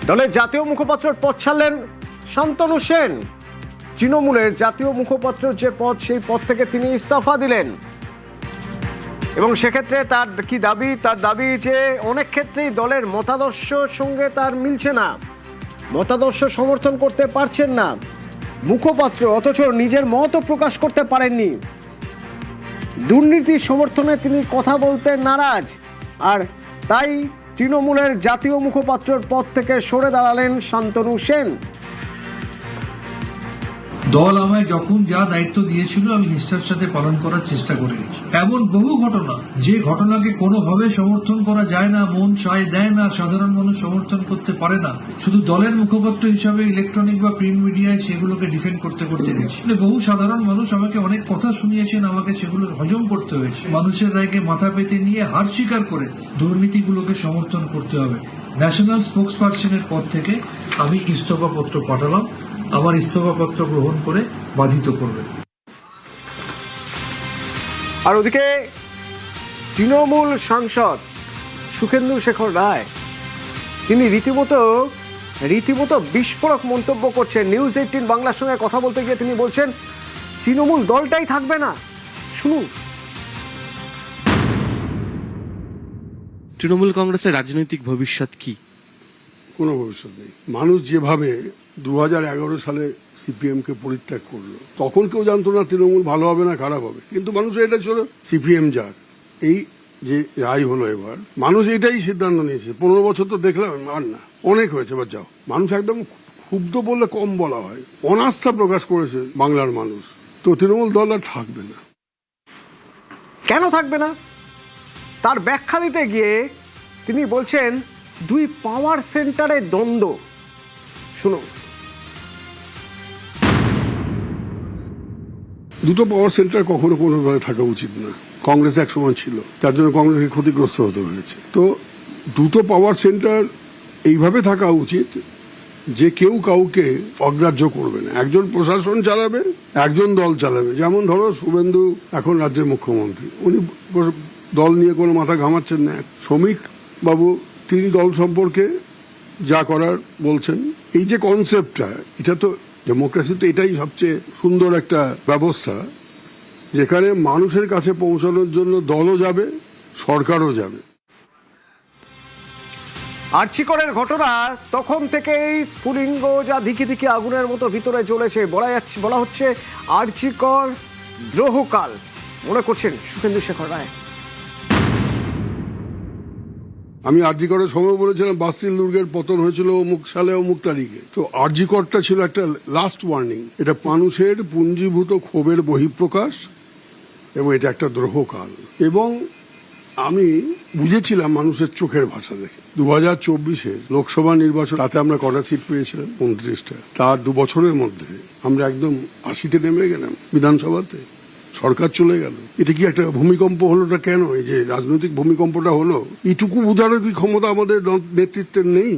দলের জাতীয় মুখপাত্রের পদ ছাড়লেন শান্তনু সেন। তৃণমূলের জাতীয় মুখপাত্র যে পদ, সেই পদ থেকে তিনি ইস্তফা দিলেন। এবং সেক্ষেত্রে তার কি দাবি? তার দাবি যে অনেক ক্ষেত্রেই দলের মতাদর্শের সঙ্গে তার মিলছে না, মতাদর্শ সমর্থন করতে পারছেন না মুখপাত্র, অথচ নিজের মতও প্রকাশ করতে পারেননি। দুর্নীতির সমর্থনে তিনি কথা বলতে নারাজ, আর তাই তৃণমূলের জাতীয় মুখপাত্রের পদ থেকে সরে দাঁড়ালেন শান্তনু সেন। দল আমায় যখন যা দায়িত্ব দিয়েছিল আমি নিষ্ঠার সাথে পালন করার চেষ্টা করে গেছি। এমন বহু ঘটনা, যে ঘটনাকে কোনোভাবে সমর্থন করা যায় না, মন সায় দেয় না, সাধারণ মানুষ সমর্থন করতে পারে না, শুধু দলের মুখপাত্র হিসাবে ইলেকট্রনিক বা প্রিন্ট মিডিয়ায় সেগুলোকে ডিফেন্ড করতে করতে গেছি। বহু সাধারণ মানুষ আমাকে অনেক কথা শুনিয়েছেন, আমাকে সেগুলো হজম করতে হয়েছে। মানুষের রায়কে মাথা পেতে নিয়ে হার স্বীকার করে দুর্নীতিগুলোকে সমর্থন করতে হবে। ন্যাশনাল স্পোক্স পার্সনের পদ থেকে আমি ইস্তফাপত্র পাঠালাম। আমার ইস্তফাপত্র গ্রহণ করে বাধিত করবে। আর ওদিকে তৃণমূল সাংসদ সুখেন্দু শেখর রায় তিনি রীতিমতো বিস্ফোরক মন্তব্য করছেন। নিউজ 18 বাংলার সঙ্গে কথা বলতে গিয়ে তিনি বলছেন তৃণমূল দলটাই থাকবে না। শুনুন। তৃণমূল কংগ্রেসের রাজনৈতিক ভবিষ্যৎ কি? কোনো ভবিষ্যৎ নেই। মানুষ যেভাবে 2011 সালে সিপিএম কে পরিত্যাগ করলো, তখন কেউ জানতো না তৃণমূল ভালো হবে না খারাপ হবে, কিন্তু মানুষ এটা ছিল সিপিএম যাক। এই যে রায় হলো, এবার মানুষ এটাই সিদ্ধান্ত নিয়েছে। 15 বছর তো দেখলাম আর না, অনেক হয়েছে, এবার যাও। মানুষ একদম ক্ষুব্ধ বললে কম বলা হয়, অনাস্থা প্রকাশ করেছে বাংলার মানুষ। তো তৃণমূল দল আর থাকবে না। কেন থাকবে না তার ব্যাখ্যা দিতে গিয়ে তিনি বলছেন দুই পাওয়ার সেন্টারে দ্বন্দ্ব। শুনুন। দুটো পাওয়ার সেন্টার কখনো কোনোভাবে থাকা উচিত না। কংগ্রেস এক সময় ছিল, তার জন্য কংগ্রেসকে ক্ষতিগ্রস্ত হতে হয়েছে। তো দুটো পাওয়ার সেন্টার এইভাবে থাকা উচিত যে কেউ কাউকে অগ্রাহ্য করবে না। একজন প্রশাসন চালাবে, একজন দল চালাবে। যেমন ধরো শুভেন্দু এখন রাজ্যের মুখ্যমন্ত্রী, উনি দল নিয়ে কোনো মাথা ঘামাচ্ছেন না। শ্রমিক বাবু তিনি দল সম্পর্কে যা করার বলছেন। এই যে কনসেপ্টটা, এটা তো ডেমোক্রেসিতে এটাই সবচেয়ে সুন্দর একটা ব্যবস্থা, যেখানে মানুষের কাছে পৌঁছানোর জন্য দলও যাবে, সরকারও যাবে। আর্চিকরের ঘটনা তখন থেকেই স্ফুলিঙ্গ যা দিকে দিকে আগুনের মতো ভিতরে জ্বলেছে। বলা হচ্ছে আর্চিকর দ্রোহকাল মনে করছেন সুখেন্দু শেখর রায়। আমি আরজিকরের সময় বলেছিলাম বাস্তিল দুর্গের পতন হয়েছিল অমুক সালে অমুক তারিখে। তো আরজিকরটা ছিল একটা লাস্ট ওয়ার্নিং। এটা মানুষের পুঞ্জীভূত ক্ষোভের বহিঃপ্রকাশ এবং এটা একটা দ্রোহকাল। এবং আমি বুঝেছিলাম মানুষের চোখের ভাষা দেখে। 2024 লোকসভা নির্বাচন, তাতে আমরা কটা সিট পেয়েছিলাম? 29টা। তার 2 বছরের মধ্যে আমরা একদম 80-তে নেমে গেলাম বিধানসভাতে। সরকার চলে গেল। এটা কি একটা ভূমিকম্প হলোটা কেন? এই যে রাজনৈতিক ভূমিকম্পটা হলো, এইটুকু বোঝারও কি ক্ষমতা আমাদের নেতৃত্বের নেই?